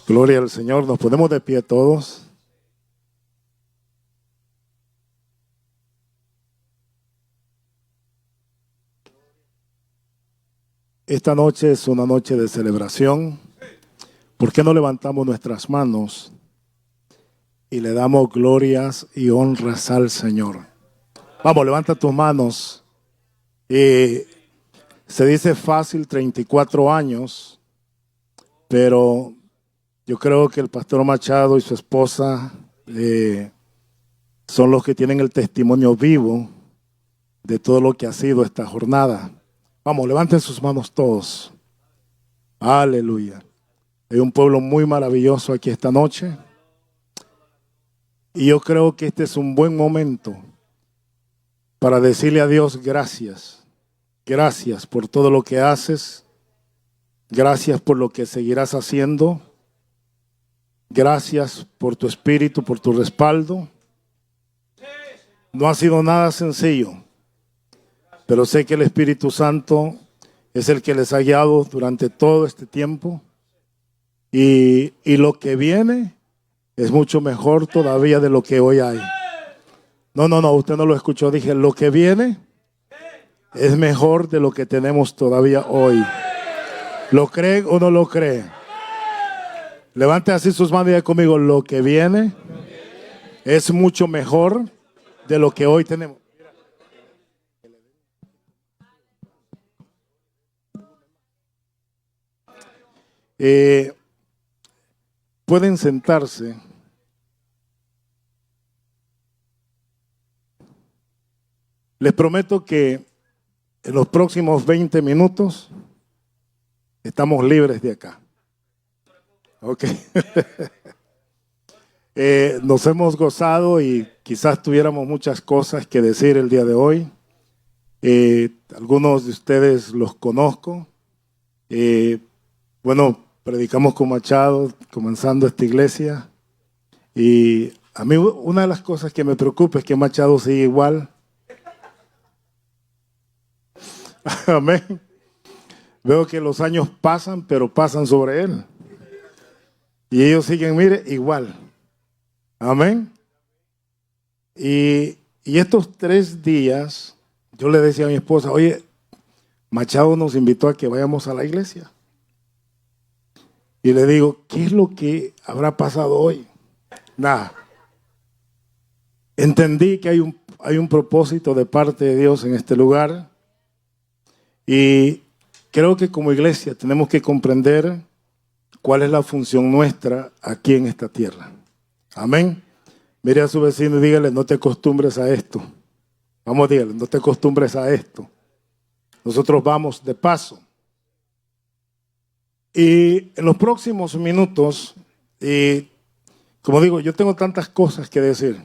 Gloria al Señor. Nos ponemos de pie todos. Esta noche es una noche de celebración. ¿Por qué no levantamos nuestras manos y le damos glorias y honras al Señor? Vamos, levanta tus manos. Se dice fácil 34 años, pero yo creo que el pastor Machado y su esposa son los que tienen el testimonio vivo de todo lo que ha sido esta jornada. Vamos, levanten sus manos todos. Aleluya. Hay un pueblo muy maravilloso aquí esta noche. Y yo creo que este es un buen momento para decirle a Dios gracias. Gracias por todo lo que haces. Gracias por lo que seguirás haciendo. Gracias por tu espíritu, por tu respaldo. No ha sido nada sencillo, pero sé que el Espíritu Santo es el que les ha guiado durante todo este tiempo. Y lo que viene es mucho mejor todavía de lo que hoy hay. No, usted no lo escuchó. Dije, lo que viene es mejor de lo que tenemos todavía hoy. ¿Lo creen o no lo creen? Levante así sus manos y diga conmigo, lo que viene es mucho mejor de lo que hoy tenemos. Pueden sentarse. Les prometo que en los próximos 20 minutos estamos libres de acá. Ok. Nos hemos gozado y quizás tuviéramos muchas cosas que decir el día de hoy. Algunos de ustedes los conozco. Bueno, predicamos con Machado comenzando esta iglesia. Y a mí una de las cosas que me preocupa es que Machado sigue igual. Amén. Veo que los años pasan, pero pasan sobre él. Y ellos siguen, mire, igual. Amén. Y estos 3 días, yo le decía a mi esposa, oye, Machado nos invitó a que vayamos a la iglesia. Y le digo, ¿qué es lo que habrá pasado hoy? Nada. Entendí que hay un propósito de parte de Dios en este lugar. Y creo que como iglesia tenemos que comprender cuál es la función nuestra aquí en esta tierra. Amén. Mire a su vecino y dígale, no te acostumbres a esto. Vamos, dígale, no te acostumbres a esto. Nosotros vamos de paso. Y en los próximos minutos, como digo, yo tengo tantas cosas que decir.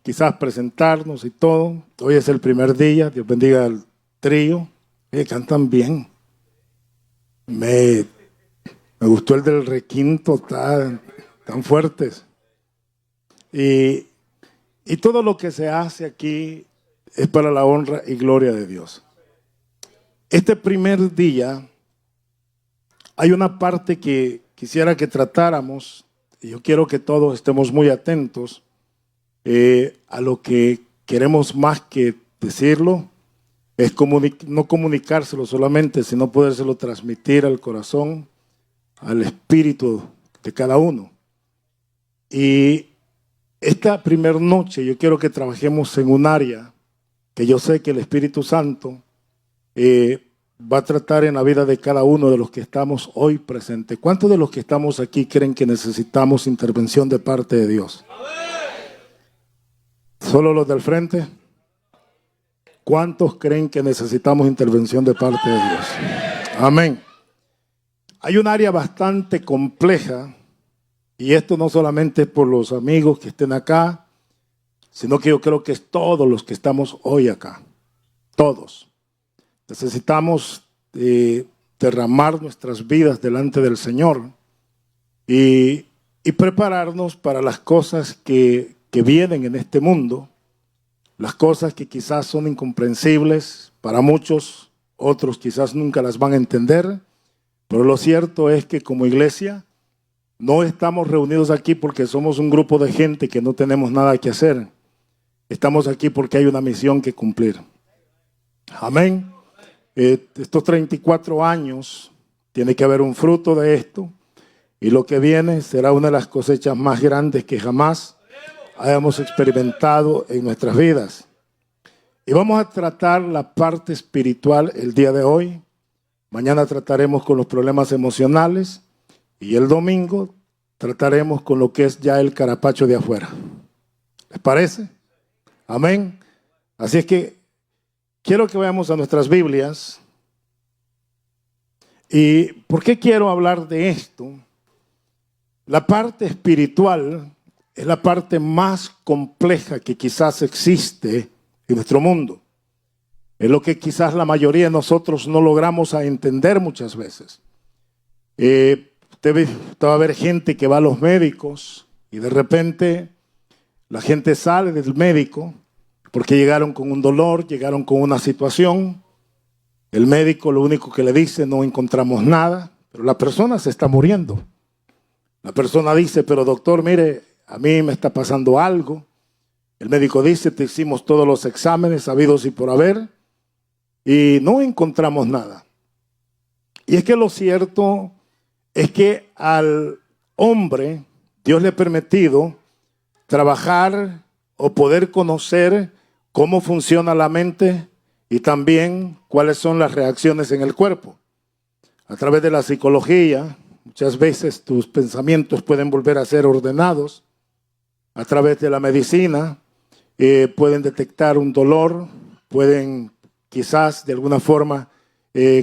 Quizás presentarnos y todo. Hoy es el primer día, Dios bendiga al trío. Cantan bien. Me gustó el del requinto, tan fuertes. Y todo lo que se hace aquí es para la honra y gloria de Dios. Este primer día hay una parte que quisiera que tratáramos, y yo quiero que todos estemos muy atentos a lo que queremos más que decirlo, es no comunicárselo solamente, sino podérselo transmitir al corazón, al espíritu de cada uno. Y esta primera noche yo quiero que trabajemos en un área que yo sé que el Espíritu Santo va a tratar en la vida de cada uno de los que estamos hoy presentes. ¿Cuántos de los que estamos aquí creen que necesitamos intervención de parte de Dios? ¿Solo los del frente? ¿Cuántos creen que necesitamos intervención de parte de Dios? Amén. Hay un área bastante compleja, y esto no solamente es por los amigos que estén acá, sino que yo creo que es todos los que estamos hoy acá. Todos. Necesitamos derramar nuestras vidas delante del Señor y prepararnos para las cosas que vienen en este mundo, las cosas que quizás son incomprensibles para muchos, otros quizás nunca las van a entender, Pero lo cierto es que como iglesia no estamos reunidos aquí porque somos un grupo de gente que no tenemos nada que hacer. Estamos aquí porque hay una misión que cumplir. Amén. Estos 34 años tiene que haber un fruto de esto, y lo que viene será una de las cosechas más grandes que jamás hayamos experimentado en nuestras vidas. Y vamos a tratar la parte espiritual el día de hoy. Mañana trataremos con los problemas emocionales y el domingo trataremos con lo que es ya el carapacho de afuera. ¿Les parece? Amén. Así es que quiero que vayamos a nuestras Biblias. ¿Y por qué quiero hablar de esto? La parte espiritual es la parte más compleja que quizás existe en nuestro mundo. Es lo que quizás la mayoría de nosotros no logramos a entender muchas veces. Usted va a ver gente que va a los médicos y de repente la gente sale del médico porque llegaron con un dolor, llegaron con una situación. El médico lo único que le dice, no encontramos nada, pero la persona se está muriendo. La persona dice, pero doctor, mire, a mí me está pasando algo. El médico dice, te hicimos todos los exámenes habidos y por haber y no encontramos nada. Y es que lo cierto es que al hombre Dios le ha permitido trabajar o poder conocer cómo funciona la mente y también cuáles son las reacciones en el cuerpo. A través de la psicología, muchas veces tus pensamientos pueden volver a ser ordenados. A través de la medicina, pueden detectar un dolor, pueden quizás de alguna forma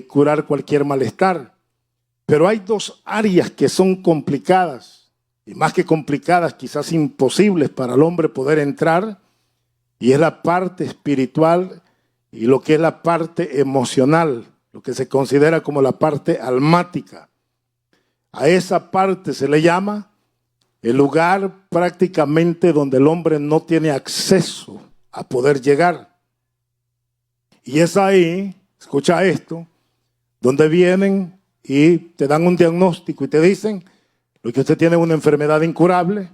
curar cualquier malestar. Pero hay dos áreas que son complicadas, y más que complicadas, quizás imposibles para el hombre poder entrar, y es la parte espiritual y lo que es la parte emocional, lo que se considera como la parte almática. A esa parte se le llama el lugar prácticamente donde el hombre no tiene acceso a poder llegar. Y es ahí, escucha esto, donde vienen y te dan un diagnóstico y te dicen lo que usted tiene es una enfermedad incurable,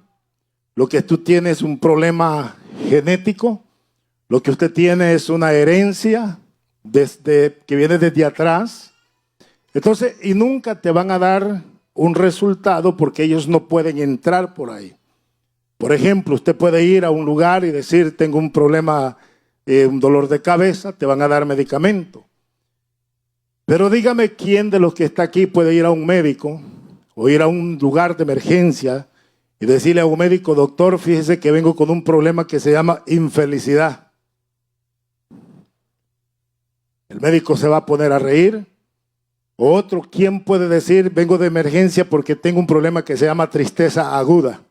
lo que tú tienes es un problema genético, lo que usted tiene es una herencia que viene desde atrás. Entonces, y nunca te van a dar un resultado porque ellos no pueden entrar por ahí. Por ejemplo, usted puede ir a un lugar y decir, tengo un problema, un dolor de cabeza, te van a dar medicamento. Pero dígame quién de los que está aquí puede ir a un médico o ir a un lugar de emergencia y decirle a un médico, doctor, fíjese que vengo con un problema que se llama infelicidad. El médico se va a poner a reír. O otro, ¿quién puede decir, vengo de emergencia porque tengo un problema que se llama tristeza aguda?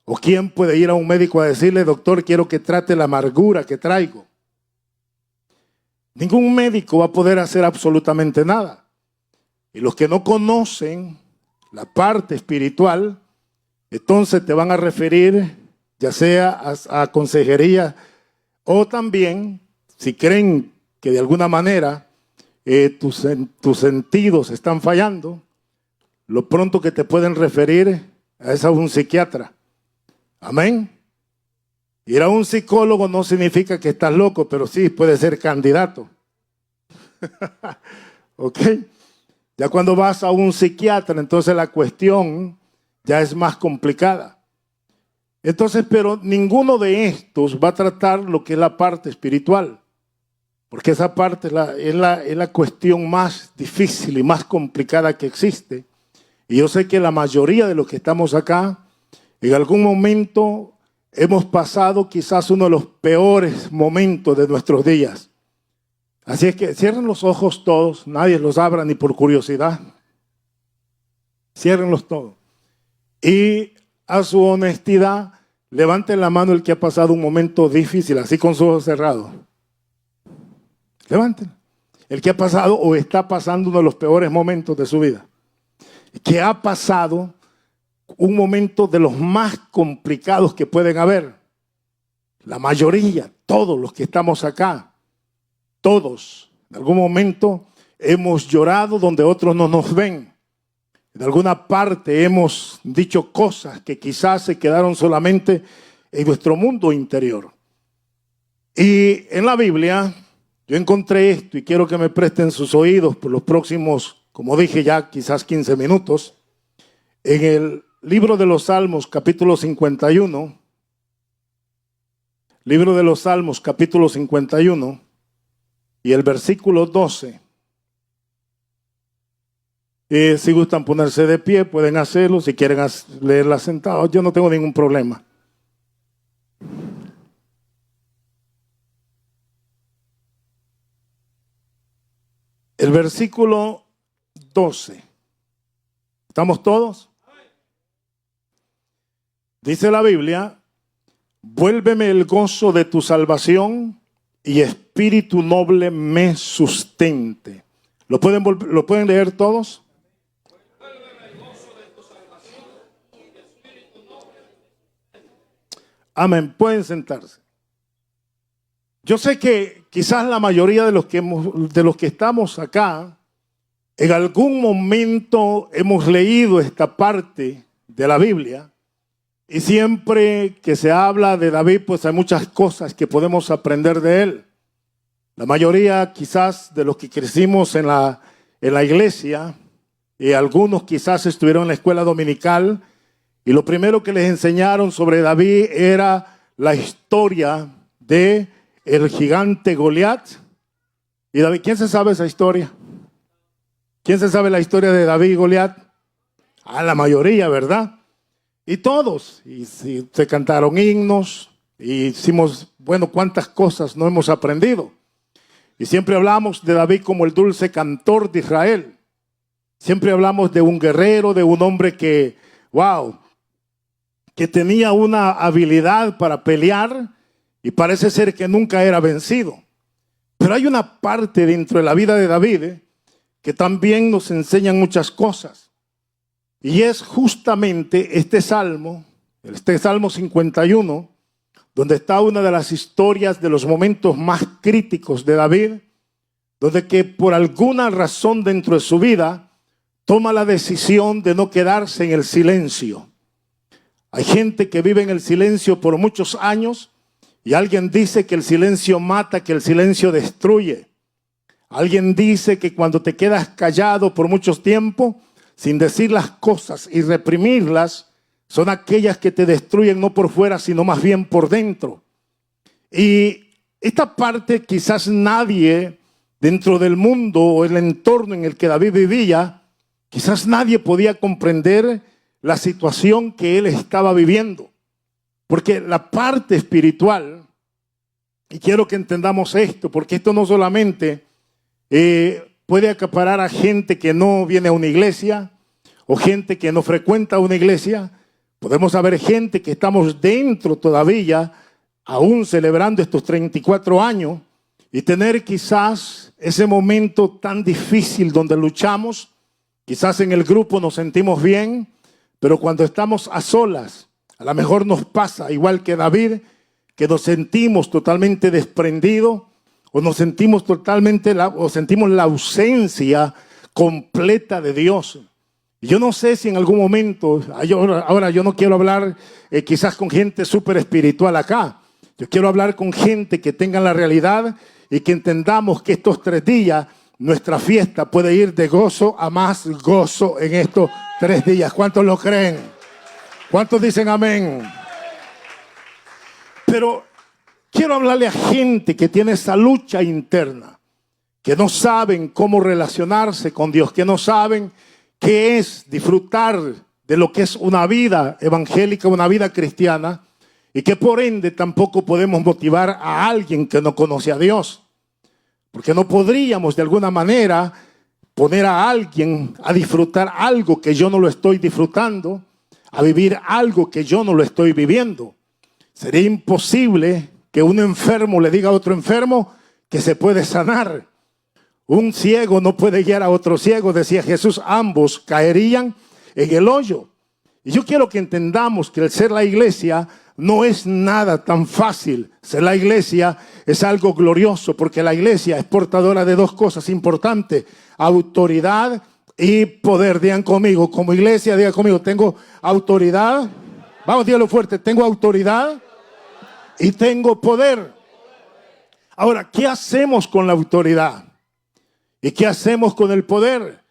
¿O quién puede ir a un médico a decirle, doctor, quiero que trate la amargura que traigo? Ningún médico va a poder hacer absolutamente nada. Y los que no conocen la parte espiritual, entonces te van a referir ya sea a consejería o también, si creen que de alguna manera tus sentidos están fallando, lo pronto que te pueden referir es a un psiquiatra. Amén. Ir a un psicólogo no significa que estás loco, pero sí puede ser candidato. ¿Ok? Ya cuando vas a un psiquiatra, entonces la cuestión ya es más complicada. Entonces, pero ninguno de estos va a tratar lo que es la parte espiritual. Porque esa parte es la cuestión más difícil y más complicada que existe. Y yo sé que la mayoría de los que estamos acá, en algún momento hemos pasado quizás uno de los peores momentos de nuestros días. Así es que cierren los ojos todos, nadie los abra ni por curiosidad. Ciérrenlos todos. Y a su honestidad, levanten la mano el que ha pasado un momento difícil, así con sus ojos cerrados. Levanten. El que ha pasado o está pasando uno de los peores momentos de su vida. Que ha pasado un momento de los más complicados que pueden haber. La mayoría, todos los que estamos acá, todos, en algún momento hemos llorado donde otros no nos ven. En alguna parte hemos dicho cosas que quizás se quedaron solamente en nuestro mundo interior. Y en la Biblia yo encontré esto y quiero que me presten sus oídos por los próximos, como dije ya, quizás 15 minutos. En el libro de los Salmos, capítulo 51, libro de los Salmos, capítulo 51, y el versículo 12. Si gustan ponerse de pie, pueden hacerlo. Si quieren leerla sentados, yo no tengo ningún problema. El versículo 12. ¿Estamos todos? Dice la Biblia: vuélveme el gozo de tu salvación y espíritu noble me sustente. ¿Lo pueden leer todos? Amén. Pueden sentarse. Yo sé que quizás la mayoría de los que estamos acá, en algún momento hemos leído esta parte de la Biblia, y siempre que se habla de David, pues hay muchas cosas que podemos aprender de él. La mayoría quizás de los que crecimos en la iglesia, y algunos quizás estuvieron en la escuela dominical, y lo primero que les enseñaron sobre David era la historia de el gigante Goliat. Y David, ¿quién se sabe esa historia? ¿Quién se sabe la historia de David y Goliat? La mayoría, ¿verdad? Y todos. Y se cantaron himnos. Y hicimos, bueno, cuántas cosas no hemos aprendido. Y siempre hablamos de David como el dulce cantor de Israel. Siempre hablamos de un guerrero, de un hombre que, wow, que tenía una habilidad para pelear. Y parece ser que nunca era vencido. Pero hay una parte dentro de la vida de David que también nos enseñan muchas cosas. Y es justamente este Salmo 51, donde está una de las historias de los momentos más críticos de David, donde que por alguna razón dentro de su vida toma la decisión de no quedarse en el silencio. Hay gente que vive en el silencio por muchos años. Y alguien dice que el silencio mata, que el silencio destruye. Alguien dice que cuando te quedas callado por mucho tiempo, sin decir las cosas y reprimirlas, son aquellas que te destruyen no por fuera, sino más bien por dentro. Y esta parte quizás nadie dentro del mundo o el entorno en el que David vivía, quizás nadie podía comprender la situación que él estaba viviendo. Porque la parte espiritual, y quiero que entendamos esto, porque esto no solamente puede acaparar a gente que no viene a una iglesia o gente que no frecuenta una iglesia. Podemos haber gente que estamos dentro todavía, aún celebrando estos 34 años, y tener quizás ese momento tan difícil donde luchamos. Quizás en el grupo nos sentimos bien, pero cuando estamos a solas, a lo mejor nos pasa igual que David, que nos sentimos totalmente desprendidos o nos sentimos sentimos la ausencia completa de Dios. Y yo no sé si en algún momento, ahora yo no quiero hablar quizás con gente súper espiritual acá. Yo quiero hablar con gente que tenga la realidad y que entendamos que estos 3 días nuestra fiesta puede ir de gozo a más gozo en estos 3 días. ¿Cuántos lo creen? ¿Cuántos dicen amén? Pero quiero hablarle a gente que tiene esa lucha interna, que no saben cómo relacionarse con Dios, que no saben qué es disfrutar de lo que es una vida evangélica, una vida cristiana, y que por ende tampoco podemos motivar a alguien que no conoce a Dios. Porque no podríamos de alguna manera poner a alguien a disfrutar algo que yo no lo estoy disfrutando, a vivir algo que yo no lo estoy viviendo. Sería imposible que un enfermo le diga a otro enfermo que se puede sanar. Un ciego no puede guiar a otro ciego, decía Jesús, ambos caerían en el hoyo. Y yo quiero que entendamos que el ser la iglesia no es nada tan fácil. Ser la iglesia es algo glorioso, porque la iglesia es portadora de dos cosas importantes: autoridad y poder. Digan conmigo, como iglesia, digan conmigo, tengo autoridad. Vamos, díganlo fuerte, tengo autoridad y tengo poder. Ahora, ¿qué hacemos con la autoridad? ¿Y qué hacemos con el poder?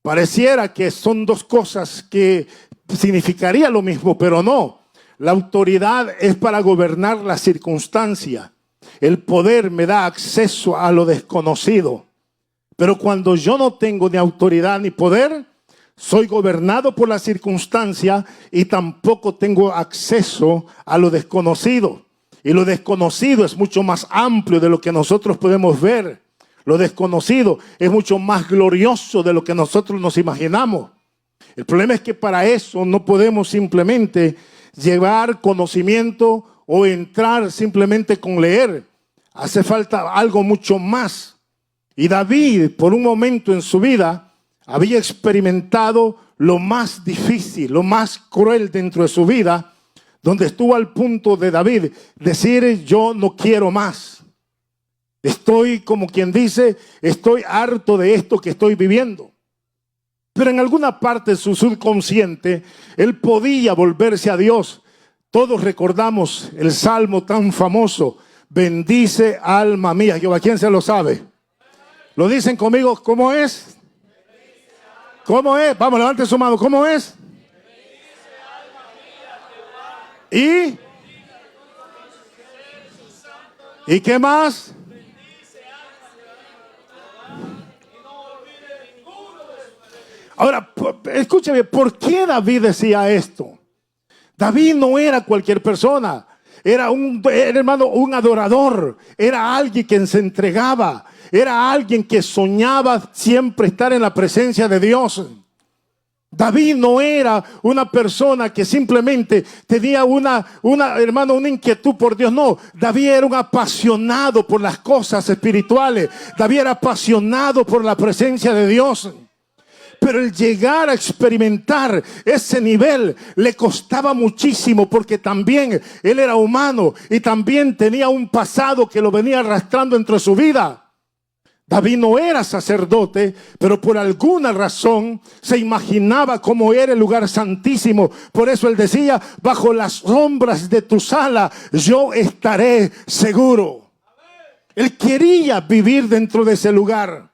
Pareciera que son dos cosas que significaría lo mismo, pero no. La autoridad es para gobernar la circunstancia. El poder me da acceso a lo desconocido. Pero cuando yo no tengo ni autoridad ni poder, soy gobernado por la circunstancia y tampoco tengo acceso a lo desconocido. Y lo desconocido es mucho más amplio de lo que nosotros podemos ver. Lo desconocido es mucho más glorioso de lo que nosotros nos imaginamos. El problema es que para eso no podemos simplemente llevar conocimiento o entrar simplemente con leer. Hace falta algo mucho más. Y David, por un momento en su vida, había experimentado lo más difícil, lo más cruel dentro de su vida, donde estuvo al punto de David decir: yo no quiero más. Estoy, como quien dice, estoy harto de esto que estoy viviendo. Pero en alguna parte de su subconsciente, él podía volverse a Dios. Todos recordamos el salmo tan famoso: bendice alma mía Jehová. ¿Quién se lo sabe? ¿Lo dicen conmigo? ¿Cómo es? ¿Cómo es? Vamos, levante su mano. ¿Cómo es? ¿Y qué más? Ahora, escúcheme, ¿por qué David decía esto? David no era cualquier persona. Era hermano, un adorador. Era alguien que se entregaba. Era alguien que soñaba siempre estar en la presencia de Dios. David no era una persona que simplemente tenía una inquietud por Dios. No, David era un apasionado por las cosas espirituales. David era apasionado por la presencia de Dios. Pero el llegar a experimentar ese nivel le costaba muchísimo, porque también él era humano y también tenía un pasado que lo venía arrastrando entre su vida. David no era sacerdote, pero por alguna razón se imaginaba cómo era el lugar santísimo. Por eso él decía: bajo las sombras de tu sala yo estaré seguro. Él quería vivir dentro de ese lugar.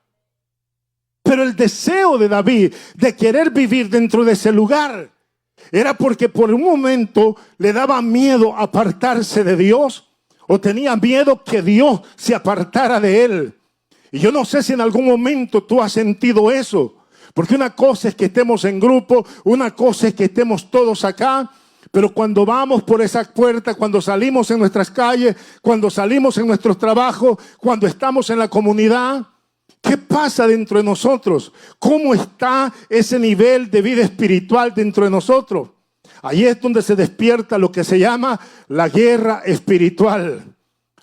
Pero el deseo de David de querer vivir dentro de ese lugar era porque por un momento le daba miedo apartarse de Dios, o tenía miedo que Dios se apartara de él. Y yo no sé si en algún momento tú has sentido eso, porque una cosa es que estemos en grupo, una cosa es que estemos todos acá, pero cuando vamos por esa puerta, cuando salimos en nuestras calles, cuando salimos en nuestros trabajos, cuando estamos en la comunidad, ¿qué pasa dentro de nosotros? ¿Cómo está ese nivel de vida espiritual dentro de nosotros? Ahí es donde se despierta lo que se llama la guerra espiritual.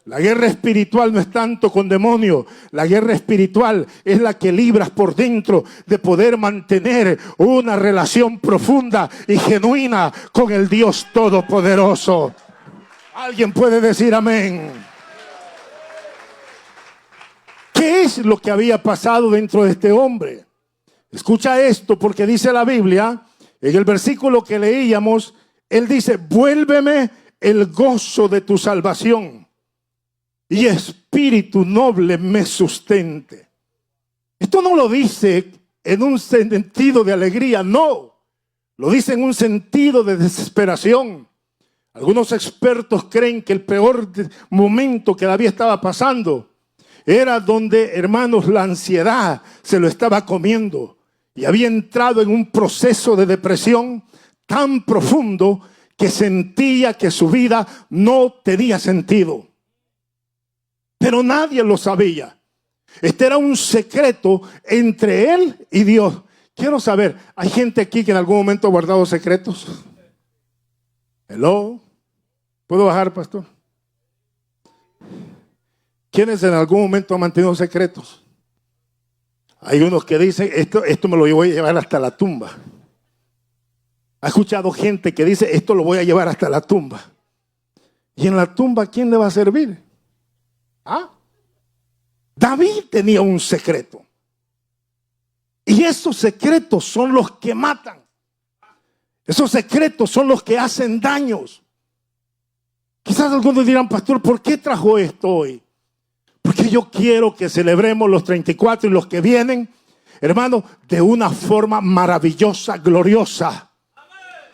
La guerra espiritual no es tanto con demonios. La guerra espiritual es la que libras por dentro de poder mantener una relación profunda y genuina con el Dios Todopoderoso. ¿Alguien puede decir amén? ¿Qué es lo que había pasado dentro de este hombre? Escucha esto, porque dice la Biblia, en el versículo que leíamos, él dice: vuélveme el gozo de tu salvación y espíritu noble me sustente. Esto no lo dice en un sentido de alegría, no. Lo dice en un sentido de desesperación. Algunos expertos creen que el peor momento que David estaba pasando era donde, hermanos, la ansiedad se lo estaba comiendo y había entrado en un proceso de depresión tan profundo que sentía que su vida no tenía sentido. Pero nadie lo sabía. Este era un secreto entre él y Dios. Quiero saber, ¿hay gente aquí que en algún momento ha guardado secretos? Hello. ¿Puedo bajar, pastor? ¿Quiénes en algún momento han mantenido secretos? Hay unos que dicen: esto me lo voy a llevar hasta la tumba. ¿Ha escuchado gente que dice: esto lo voy a llevar hasta la tumba? ¿Y en la tumba quién le va a servir? ¿Ah? David tenía un secreto. Y esos secretos son los que matan. Esos secretos son los que hacen daños. Quizás algunos dirán, pastor, ¿por qué trajo esto hoy? Porque yo quiero que celebremos los 34 y los que vienen, hermano, de una forma maravillosa, gloriosa.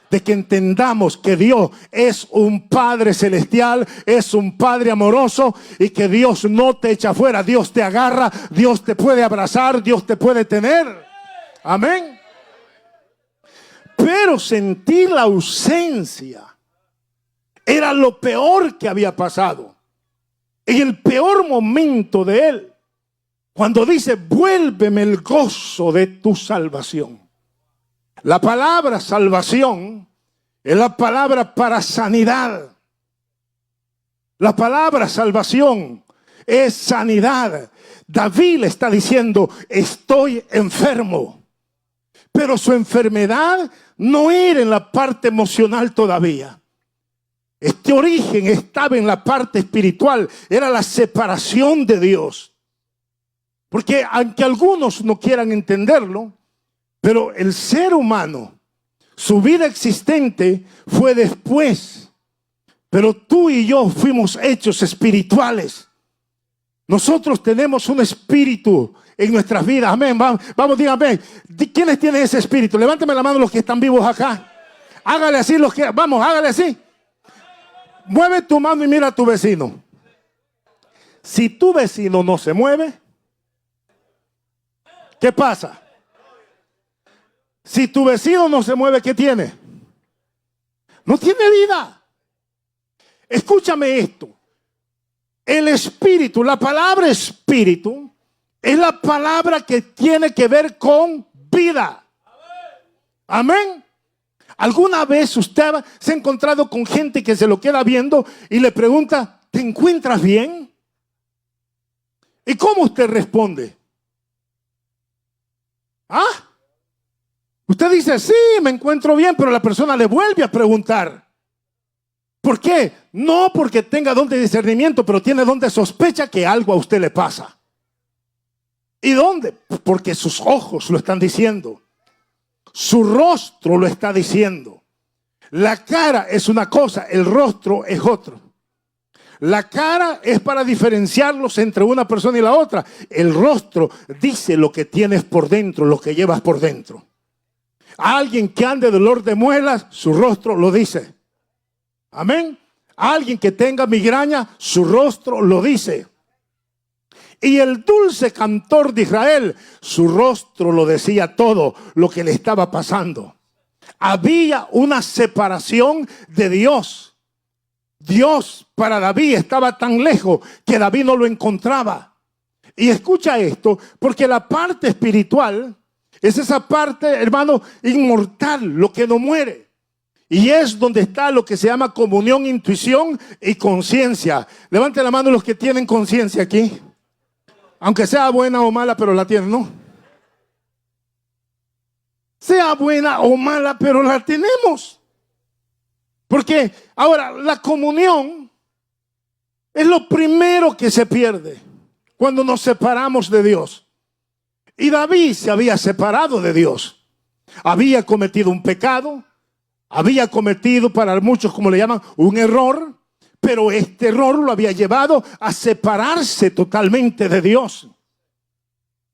De que entendamos que Dios es un Padre celestial, es un Padre amoroso y que Dios no te echa fuera. Dios te agarra, Dios te puede abrazar, Dios te puede tener. Amén. Pero sentir la ausencia era lo peor que había pasado. En el peor momento de él, cuando dice, vuélveme el gozo de tu salvación. La palabra salvación es la palabra para sanidad. La palabra salvación es sanidad. David le está diciendo, estoy enfermo. Pero su enfermedad no era en la parte emocional todavía. Este origen estaba en la parte espiritual. Era la separación de Dios. Porque aunque algunos no quieran entenderlo, pero el ser humano, su vida existente fue después. Pero tú y yo fuimos hechos espirituales. Nosotros tenemos un espíritu en nuestras vidas. Amén. Vamos, dígame. ¿Quiénes tienen ese espíritu? Levántame la mano los que están vivos acá. Hágale así los que... Vamos, hágale así. Mueve tu mano y mira a tu vecino. Si tu vecino no se mueve, ¿qué pasa? Si tu vecino no se mueve, ¿qué tiene? No tiene vida. Escúchame esto. El espíritu, la palabra espíritu, es la palabra que tiene que ver con vida. Amén. ¿Alguna vez usted se ha encontrado con gente que se lo queda viendo y le pregunta, ¿te encuentras bien? ¿Y cómo usted responde? ¿Ah? Usted dice, sí, me encuentro bien, pero la persona le vuelve a preguntar. ¿Por qué? No porque tenga don de discernimiento, pero tiene don de sospecha que algo a usted le pasa. ¿Y dónde? Porque sus ojos lo están diciendo. Su rostro lo está diciendo. La cara es una cosa, el rostro es otro. La cara es para diferenciarlos entre una persona y la otra. El rostro dice lo que tienes por dentro, lo que llevas por dentro. Alguien que ande de dolor de muelas, su rostro lo dice. Amén. Alguien que tenga migraña, su rostro lo dice. Y el dulce cantor de Israel, su rostro lo decía todo lo que le estaba pasando. Había una separación de Dios. Dios para David estaba tan lejos que David no lo encontraba. Y escucha esto, porque la parte espiritual es esa parte, hermano, inmortal, lo que no muere. Y es donde está lo que se llama comunión, intuición y conciencia. Levante la mano los que tienen conciencia aquí. Aunque sea buena o mala, pero la tienen, ¿no? Sea buena o mala, pero la tenemos. Porque ahora la comunión es lo primero que se pierde cuando nos separamos de Dios. Y David se había separado de Dios. Había cometido un pecado. Había cometido, para muchos como le llaman, un error. Pero este error lo había llevado a separarse totalmente de Dios.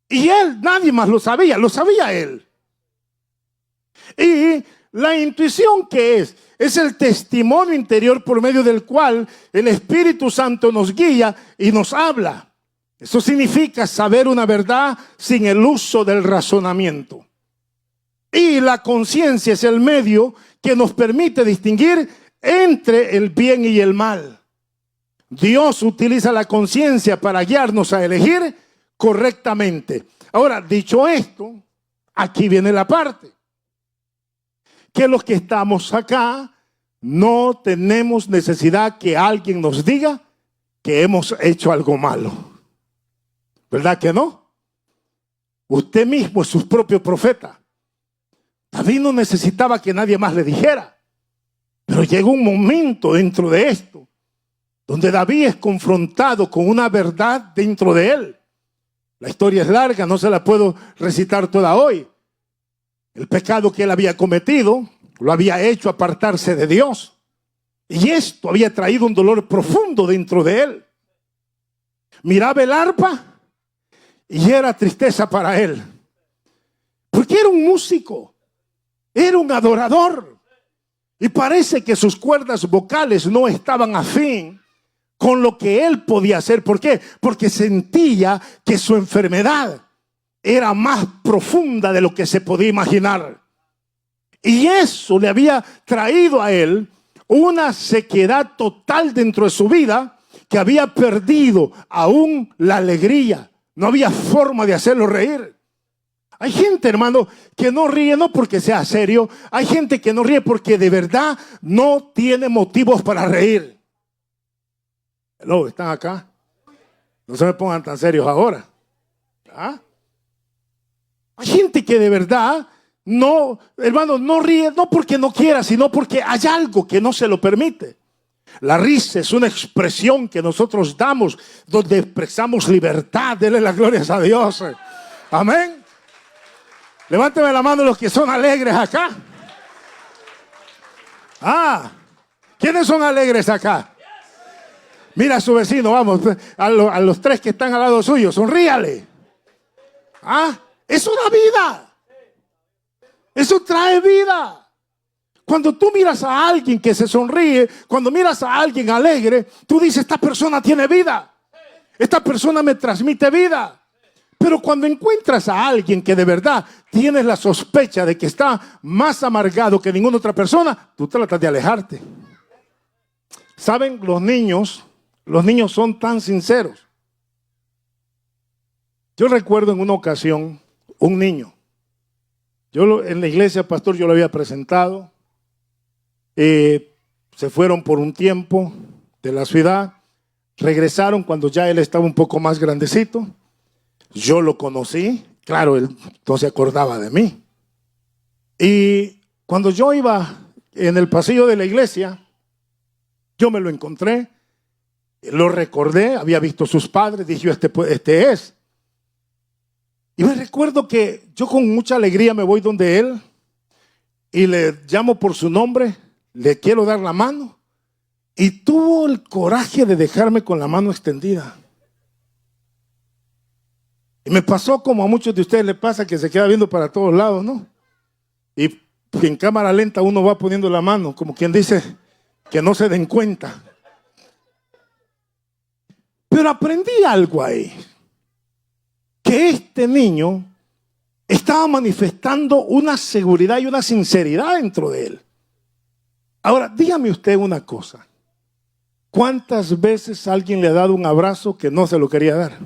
Y él, nadie más lo sabía él. Y la intuición, ¿qué es? Es el testimonio interior por medio del cual el Espíritu Santo nos guía y nos habla. Eso significa saber una verdad sin el uso del razonamiento. Y la conciencia es el medio que nos permite distinguir entre el bien y el mal. Dios utiliza la conciencia para guiarnos a elegir correctamente. Ahora, dicho esto, aquí viene la parte. Que los que estamos acá no tenemos necesidad que alguien nos diga que hemos hecho algo malo. ¿Verdad que no? Usted mismo es su propio profeta. David no necesitaba que nadie más le dijera. Pero llegó un momento dentro de esto donde David es confrontado con una verdad dentro de él. La historia es larga, no se la puedo recitar toda hoy. El pecado que él había cometido lo había hecho apartarse de Dios. Y esto había traído un dolor profundo dentro de él. Miraba el arpa y era tristeza para él. Porque era un músico, era un adorador. Y parece que sus cuerdas vocales no estaban afín con lo que él podía hacer. ¿Por qué? Porque sentía que su enfermedad era más profunda de lo que se podía imaginar. Y eso le había traído a él una sequedad total dentro de su vida, que había perdido aún la alegría. No había forma de hacerlo reír. Hay gente, hermano, que no ríe no porque sea serio. Hay gente que no ríe porque de verdad no tiene motivos para reír. Hello, ¿están acá? No se me pongan tan serios ahora. ¿Ah? Hay gente que de verdad no, hermano, no ríe no porque no quiera, sino porque hay algo que no se lo permite. La risa es una expresión que nosotros damos donde expresamos libertad. Denle las glorias a Dios. Amén. Levánteme la mano los que son alegres acá. ¿Quiénes son alegres acá? Mira a su vecino, vamos, a los tres que están al lado suyo, sonríale. Eso da vida. Eso trae vida. Cuando tú miras a alguien que se sonríe, cuando miras a alguien alegre, tú dices, esta persona tiene vida. Esta persona me transmite vida. Pero cuando encuentras a alguien que de verdad tienes la sospecha de que está más amargado que ninguna otra persona, tú tratas de alejarte. ¿Saben? Los niños son tan sinceros. Yo recuerdo en una ocasión un niño. En la iglesia, pastor, yo lo había presentado. Se fueron por un tiempo de la ciudad. Regresaron cuando ya él estaba un poco más grandecito. Yo lo conocí. Claro, él no se acordaba de mí. Y cuando yo iba en el pasillo de la iglesia, yo me lo encontré. Lo recordé, había visto a sus padres, dije, este es. Y me recuerdo que yo con mucha alegría me voy donde él y le llamo por su nombre, le quiero dar la mano, y tuvo el coraje de dejarme con la mano extendida. Y me pasó como a muchos de ustedes le pasa, que se queda viendo para todos lados, ¿no? Y en cámara lenta uno va poniendo la mano, como quien dice, que no se den cuenta. Pero aprendí algo ahí, que este niño estaba manifestando una seguridad y una sinceridad dentro de él. Ahora, dígame usted una cosa. ¿Cuántas veces alguien le ha dado un abrazo que no se lo quería dar?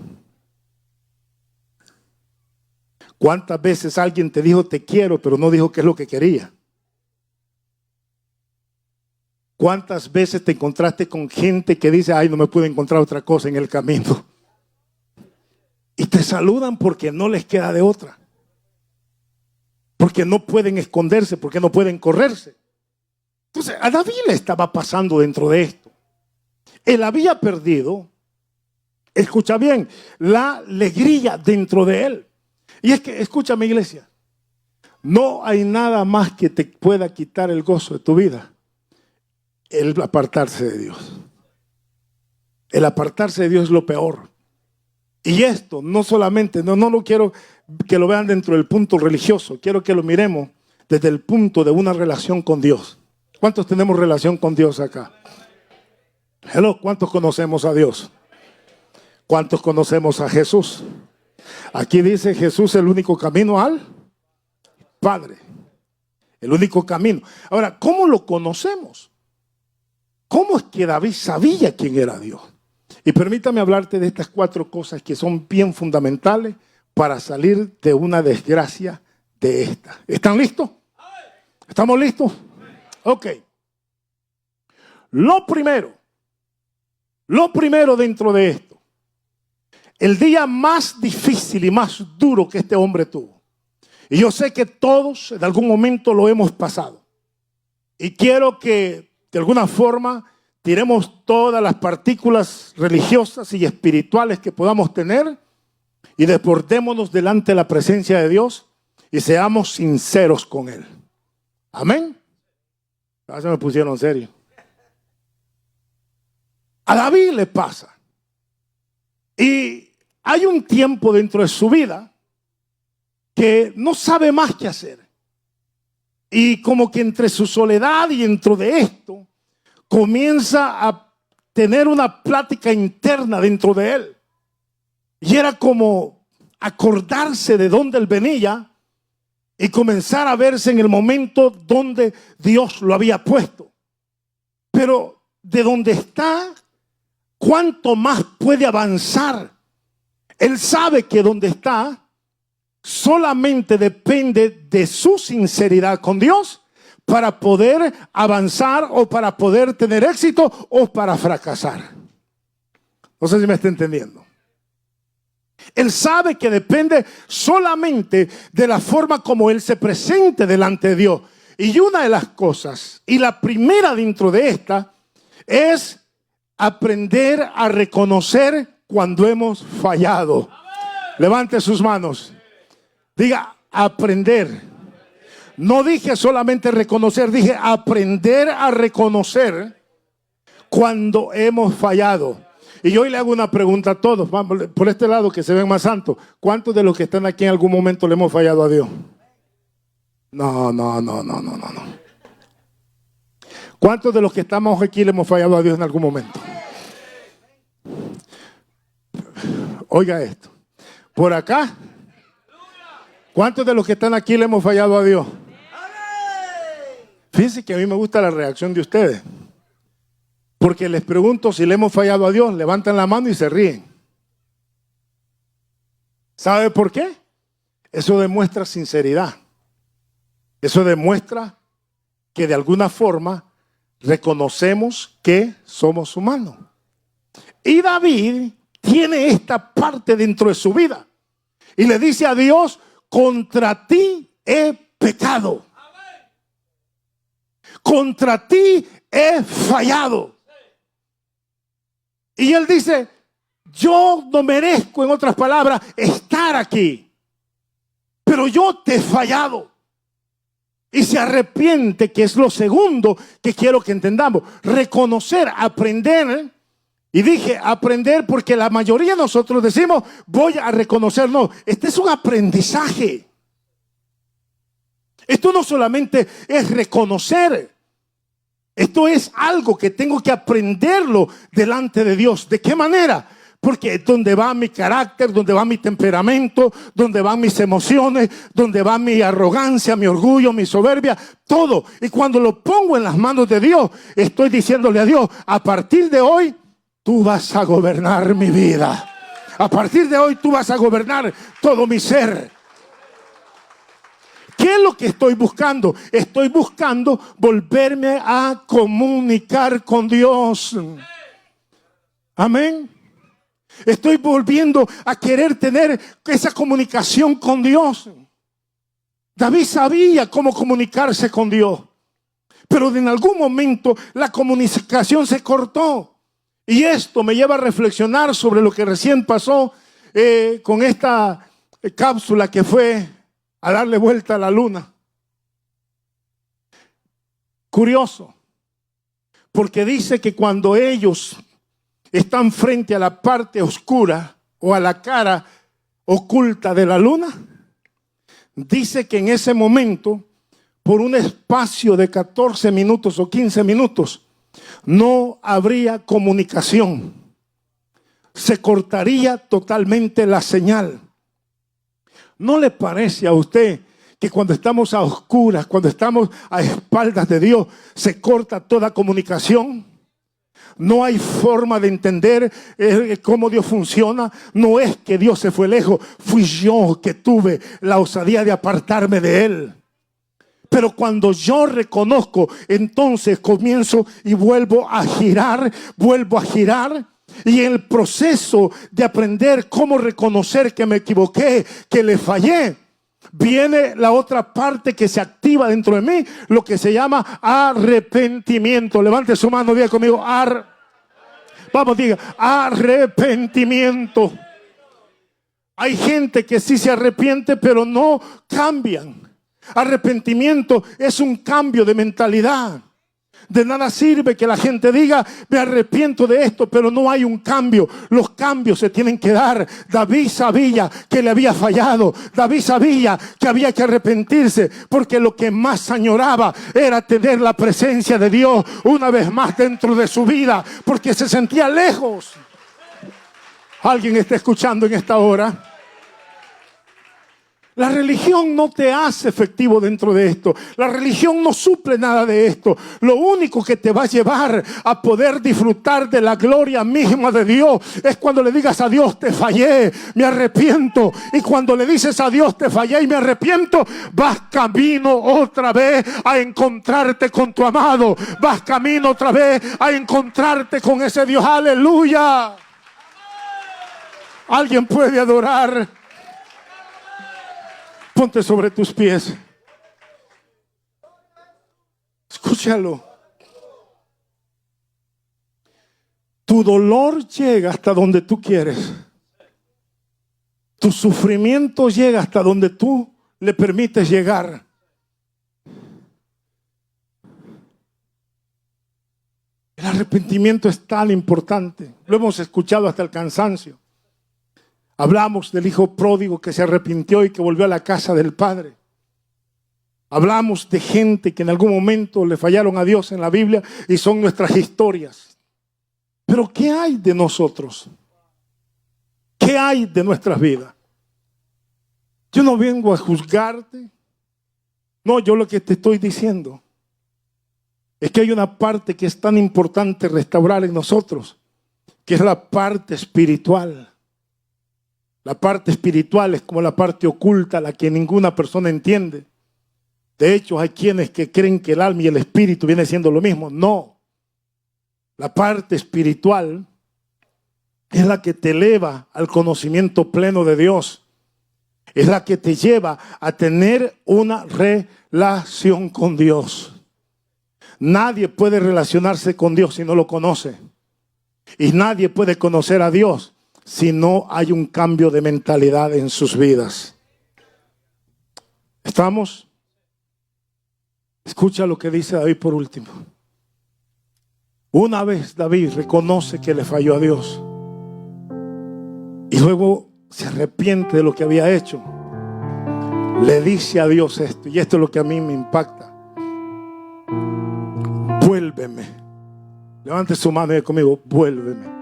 ¿Cuántas veces alguien te dijo te quiero, pero no dijo qué es lo que quería? ¿Cuántas veces te encontraste con gente que dice, ay, no me pude encontrar otra cosa en el camino? Y te saludan porque no les queda de otra. Porque no pueden esconderse, porque no pueden correrse. Entonces, a David le estaba pasando dentro de esto. Él había perdido, escucha bien, la alegría dentro de él. Y es que, escúchame, iglesia, no hay nada más que te pueda quitar el gozo de tu vida. El apartarse de Dios. El apartarse de Dios es lo peor. Y esto no solamente, no lo quiero que lo vean dentro del punto religioso, quiero que lo miremos desde el punto de una relación con Dios. ¿Cuántos tenemos relación con Dios acá? Hello, ¿cuántos conocemos a Dios? ¿Cuántos conocemos a Jesús? Aquí dice Jesús el único camino al Padre. El único camino. Ahora, ¿cómo lo conocemos? ¿Cómo es que David sabía quién era Dios? Y permítame hablarte de estas 4 cosas que son bien fundamentales para salir de una desgracia de esta. ¿Están listos? ¿Estamos listos? Ok. Lo primero dentro de esto, el día más difícil y más duro que este hombre tuvo. Y yo sé que todos en algún momento lo hemos pasado. Y quiero que de alguna forma tiremos todas las partículas religiosas y espirituales que podamos tener y deportémonos delante de la presencia de Dios y seamos sinceros con Él. Amén. Ahora se me pusieron serio. A David le pasa. Y hay un tiempo dentro de su vida que no sabe más qué hacer. Y como que entre su soledad y dentro de esto, comienza a tener una plática interna dentro de él. Y era como acordarse de dónde él venía y comenzar a verse en el momento donde Dios lo había puesto. Pero de donde está, ¿cuánto más puede avanzar? Él sabe que donde está solamente depende de su sinceridad con Dios para poder avanzar o para poder tener éxito o para fracasar. No sé si me está entendiendo. Él sabe que depende solamente de la forma como él se presente delante de Dios. Y una de las cosas, y la primera dentro de esta, es aprender a reconocer cuando hemos fallado. Levante sus manos. Diga aprender. No dije solamente reconocer, dije aprender a reconocer cuando hemos fallado. Y hoy le hago una pregunta a todos. Vamos, por este lado que se ven más santos. ¿Cuántos de los que están aquí en algún momento le hemos fallado a Dios? No. ¿Cuántos de los que estamos aquí le hemos fallado a Dios en algún momento? Oiga esto. Por acá, ¿cuántos de los que están aquí le hemos fallado a Dios? Fíjense que a mí me gusta la reacción de ustedes. Porque les pregunto si le hemos fallado a Dios, levantan la mano y se ríen. ¿Sabe por qué? Eso demuestra sinceridad. Eso demuestra que de alguna forma reconocemos que somos humanos. Y David tiene esta parte dentro de su vida. Y le dice a Dios, contra ti he pecado. Contra ti he fallado. Y él dice, yo no merezco, en otras palabras, estar aquí. Pero yo te he fallado. Y se arrepiente, que es lo segundo que quiero que entendamos. Reconocer, aprender. Y dije aprender porque la mayoría de nosotros decimos, voy a reconocer. No, este es un aprendizaje. Esto no solamente es reconocer. Esto es algo que tengo que aprenderlo delante de Dios. ¿De qué manera? Porque es donde va mi carácter, donde va mi temperamento, donde van mis emociones, donde va mi arrogancia, mi orgullo, mi soberbia, todo. Y cuando lo pongo en las manos de Dios, estoy diciéndole a Dios, a partir de hoy, tú vas a gobernar mi vida. A partir de hoy, tú vas a gobernar todo mi ser. ¿Qué es lo que estoy buscando? Estoy buscando volverme a comunicar con Dios. Amén. Estoy volviendo a querer tener esa comunicación con Dios. David sabía cómo comunicarse con Dios, pero en algún momento la comunicación se cortó. Y esto me lleva a reflexionar sobre lo que recién pasó con esta cápsula que fue a darle vuelta a la luna. Curioso, porque dice que cuando ellos están frente a la parte oscura o a la cara oculta de la luna, dice que en ese momento, por un espacio de 14 minutos o 15 minutos, no habría comunicación. Se cortaría totalmente la señal. ¿No le parece a usted que cuando estamos a oscuras, cuando estamos a espaldas de Dios, se corta toda comunicación? No hay forma de entender cómo Dios funciona. No es que Dios se fue lejos, fui yo que tuve la osadía de apartarme de Él. Pero cuando yo reconozco, entonces comienzo y vuelvo a girar. Y en el proceso de aprender cómo reconocer que me equivoqué, que le fallé, viene la otra parte que se activa dentro de mí, lo que se llama arrepentimiento. Levante su mano, diga conmigo, vamos, diga, arrepentimiento. Hay gente que sí se arrepiente, pero no cambian. Arrepentimiento es un cambio de mentalidad. De nada sirve que la gente diga, me arrepiento de esto, pero no hay un cambio. Los cambios se tienen que dar. David sabía que le había fallado. David sabía que había que arrepentirse, porque lo que más añoraba era tener la presencia de Dios una vez más dentro de su vida, porque se sentía lejos. ¿Alguien está escuchando en esta hora? La religión no te hace efectivo dentro de esto. La religión no suple nada de esto. Lo único que te va a llevar a poder disfrutar de la gloria misma de Dios es cuando le digas a Dios, te fallé, me arrepiento. Y cuando le dices a Dios, te fallé y me arrepiento, vas camino otra vez a encontrarte con tu amado. Vas camino otra vez a encontrarte con ese Dios. ¡Aleluya! ¿Alguien puede adorar? Ponte sobre tus pies. Escúchalo. Tu dolor llega hasta donde tú quieres. Tu sufrimiento llega hasta donde tú le permites llegar. El arrepentimiento es tan importante. Lo hemos escuchado hasta el cansancio. Hablamos del hijo pródigo que se arrepintió y que volvió a la casa del padre. Hablamos de gente que en algún momento le fallaron a Dios en la Biblia y son nuestras historias. Pero ¿qué hay de nosotros? ¿Qué hay de nuestras vidas? Yo no vengo a juzgarte. No, yo lo que te estoy diciendo es que hay una parte que es tan importante restaurar en nosotros, que es la parte espiritual. La parte espiritual es como la parte oculta, la que ninguna persona entiende. De hecho, hay quienes que creen que el alma y el espíritu vienen siendo lo mismo. No. La parte espiritual es la que te eleva al conocimiento pleno de Dios. Es la que te lleva a tener una relación con Dios. Nadie puede relacionarse con Dios si no lo conoce. Y nadie puede conocer a Dios si no hay un cambio de mentalidad en sus vidas. ¿Estamos? Escucha lo que dice David por último. Una vez David reconoce que le falló a Dios y luego se arrepiente de lo que había hecho. Le dice a Dios esto, y esto es lo que a mí me impacta. Vuélveme. Levante su mano y diga conmigo, vuélveme.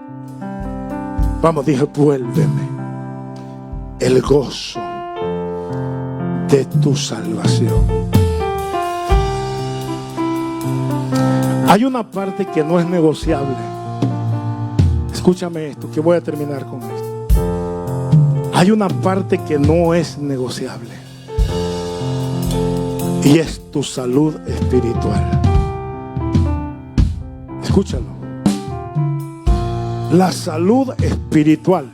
Vamos, dije, vuélveme el gozo de tu salvación. Hay una parte que no es negociable. Escúchame esto, que voy a terminar con esto. Hay una parte que no es negociable. Y es tu salud espiritual. Escúchalo. La salud espiritual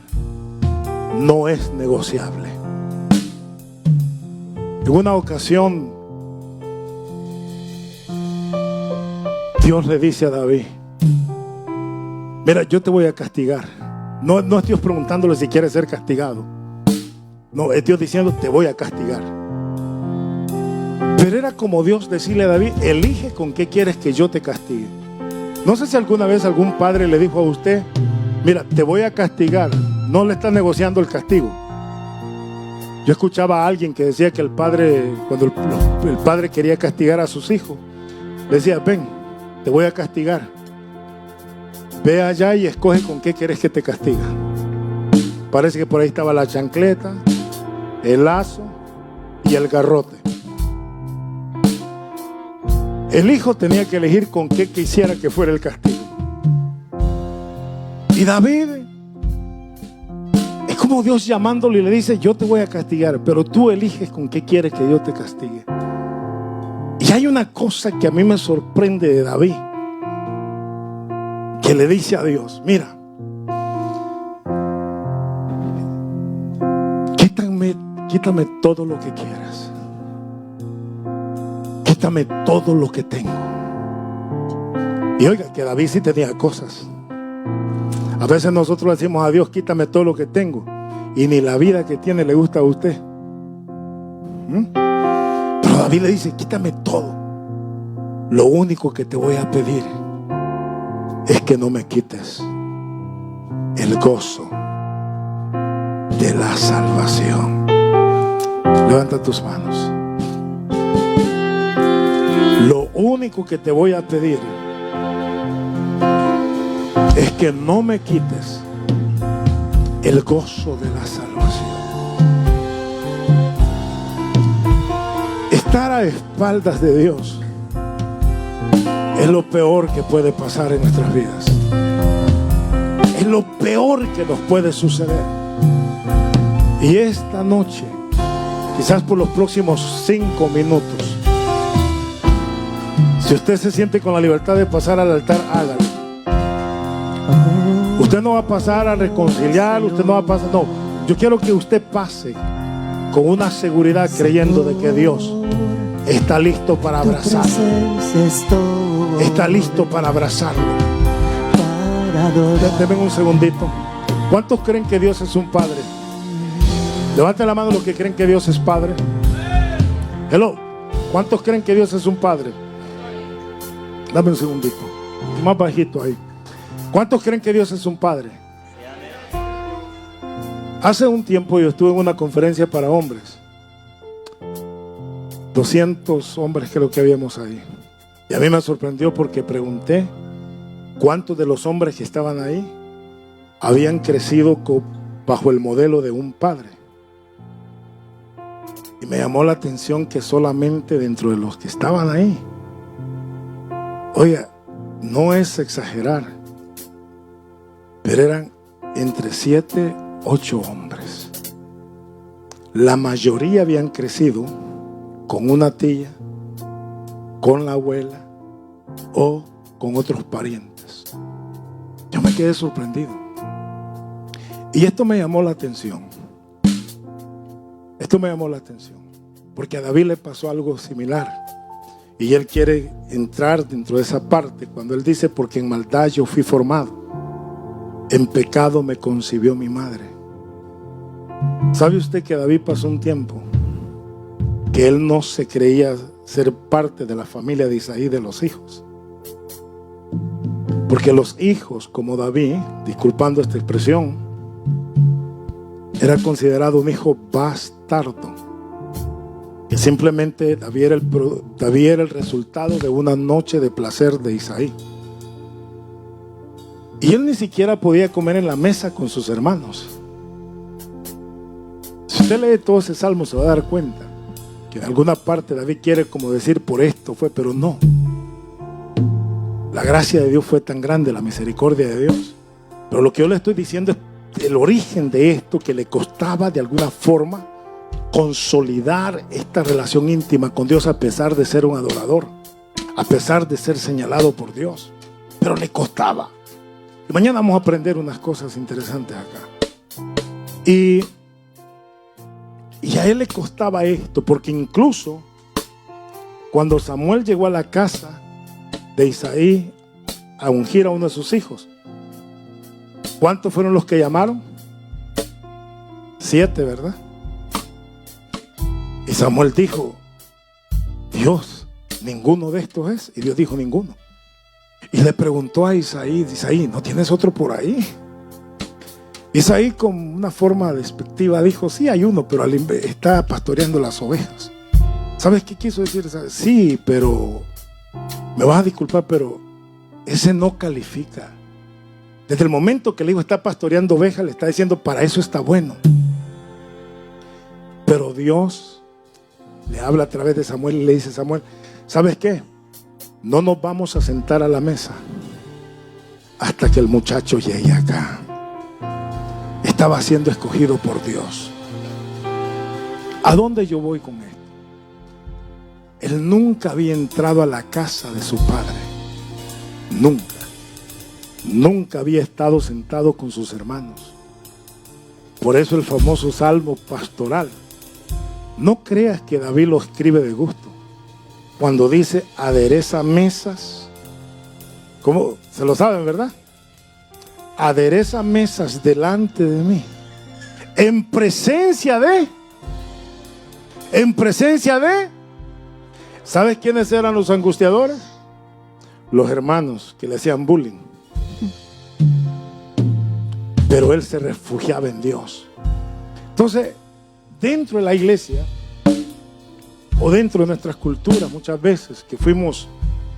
no es negociable. En una ocasión, Dios le dice a David, mira, yo te voy a castigar. No es Dios preguntándole si quiere ser castigado. No, es Dios diciendo, te voy a castigar. Pero era como Dios decirle a David, elige con qué quieres que yo te castigue. No sé si alguna vez algún padre le dijo a usted, mira, te voy a castigar. No le está negociando el castigo. Yo escuchaba a alguien que decía que el padre, cuando el padre quería castigar a sus hijos, le decía, ven, te voy a castigar. Ve allá y escoge con qué quieres que te castiga. Parece que por ahí estaba la chancleta, el lazo y el garrote. El hijo tenía que elegir con qué quisiera que fuera el castigo. Y David es como Dios llamándole y le dice, yo te voy a castigar, pero tú eliges con qué quieres que yo te castigue. Y hay una cosa que a mí me sorprende de David, que le dice a Dios, quítame todo lo que quieras. Quítame todo lo que tengo. Y oiga, que David sí tenía cosas. A veces nosotros le decimos a Dios, quítame todo lo que tengo, y ni la vida que tiene le gusta a usted. Pero David le dice, quítame todo. Lo único que te voy a pedir es que no me quites el gozo de la salvación. Levanta tus manos. Lo único que te voy a pedir es que no me quites el gozo de la salvación. Estar a espaldas de Dios es lo peor que puede pasar en nuestras vidas. Es lo peor que nos puede suceder. Y esta noche, quizás por los próximos 5 minutos, si usted se siente con la libertad de pasar al altar, hágalo. Usted no va a pasar a reconciliar, usted no va a pasar, no. Yo quiero que usted pase con una seguridad, creyendo de que Dios está listo para abrazarlo. Está listo para abrazarlo. Denme un segundito. ¿Cuántos creen que Dios es un padre? Levanten la mano los que creen que Dios es padre. Hello. ¿Cuántos creen que Dios es un padre? Dame un segundito. Más bajito ahí. ¿Cuántos creen que Dios es un padre? Hace un tiempo yo estuve en una conferencia para hombres. 200 hombres creo que habíamos ahí. Y a mí me sorprendió porque pregunté cuántos de los hombres que estaban ahí habían crecido bajo el modelo de un padre. Y me llamó la atención que solamente dentro de los que estaban ahí, oiga, no es exagerar, pero eran entre 7, 8 hombres. La mayoría habían crecido con una tía, con la abuela o con otros parientes. Yo me quedé sorprendido. Y esto me llamó la atención. Esto me llamó la atención. Porque a David le pasó algo similar. Y él quiere entrar dentro de esa parte cuando él dice, porque en maldad yo fui formado, en pecado me concibió mi madre. ¿Sabe usted que David pasó un tiempo que él no se creía ser parte de la familia de Isaí, de los hijos? Porque los hijos como David, disculpando esta expresión, era considerado un hijo bastardo, que simplemente David era el resultado de una noche de placer de Isaí. Y él ni siquiera podía comer en la mesa con sus hermanos. Si usted lee todo ese salmo se va a dar cuenta que en alguna parte David quiere como decir, por esto fue, pero no. La gracia de Dios fue tan grande, la misericordia de Dios. Pero lo que yo le estoy diciendo es el origen de esto, que le costaba de alguna forma consolidar esta relación íntima con Dios, a pesar de ser un adorador, a pesar de ser señalado por Dios. Pero le costaba. Y mañana vamos a aprender unas cosas interesantes acá. Y a él le costaba esto, porque incluso cuando Samuel llegó a la casa de Isaí a ungir a uno de sus hijos, ¿cuántos fueron los que llamaron? 7, ¿verdad? Y Samuel dijo, Dios, ninguno de estos es. Y Dios dijo, ninguno. Y le preguntó a Isaí, ¿no tienes otro por ahí? Isaí, con una forma despectiva, dijo, sí hay uno, pero está pastoreando las ovejas. ¿Sabes qué quiso decir? Sí, pero me vas a disculpar, pero ese no califica. Desde el momento que el hijo está pastoreando ovejas, le está diciendo, para eso está bueno. Pero Dios le habla a través de Samuel y le dice, Samuel, ¿sabes qué? No nos vamos a sentar a la mesa hasta que el muchacho llegue acá. Estaba siendo escogido por Dios. ¿A dónde yo voy con esto? Él nunca había entrado a la casa de su padre. Nunca había estado sentado con sus hermanos. Por eso el famoso salmo pastoral No creas que David lo escribe de gusto. Cuando dice adereza mesas, ¿cómo? Se lo saben, ¿verdad? Adereza mesas delante de mí. En presencia de. ¿Sabes quiénes eran los angustiadores? Los hermanos que le hacían bullying. Pero él se refugiaba en Dios. Entonces, dentro de la iglesia o dentro de nuestras culturas, muchas veces que fuimos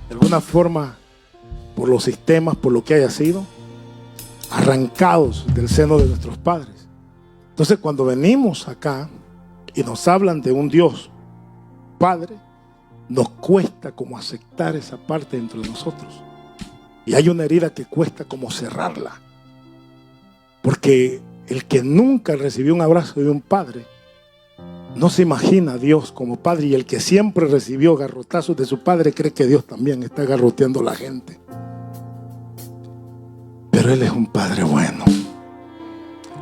de alguna forma, por los sistemas, por lo que haya sido, arrancados del seno de nuestros padres. Entonces, cuando venimos acá y nos hablan de un Dios Padre, nos cuesta como aceptar esa parte dentro de nosotros. Y hay una herida que cuesta como cerrarla. Porque el que nunca recibió un abrazo de un padre no se imagina a Dios como padre, y el que siempre recibió garrotazos de su padre cree que Dios también está garroteando a la gente. Pero Él es un Padre bueno.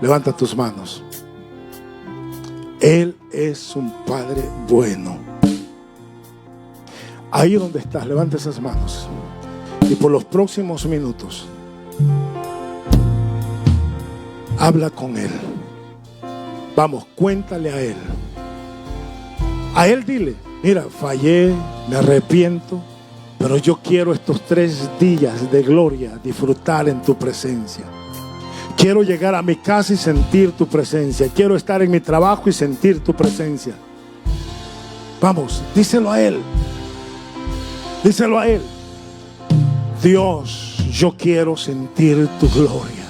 Levanta tus manos. Él es un Padre bueno. Ahí donde estás, levanta esas manos. Y por los próximos minutos, habla con Él. Vamos, cuéntale a Él. A Él dile, mira, fallé, me arrepiento, pero yo quiero estos 3 días de gloria disfrutar en tu presencia. Quiero llegar a mi casa y sentir tu presencia. Quiero estar en mi trabajo y sentir tu presencia. Vamos, díselo a Él. Díselo a Él. Dios, yo quiero sentir tu gloria.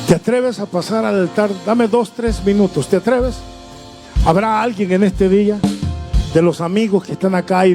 ¿Te atreves a pasar al altar? Dame 2-3 minutos. ¿Te atreves? ¿Habrá alguien en este día de los amigos que están acá y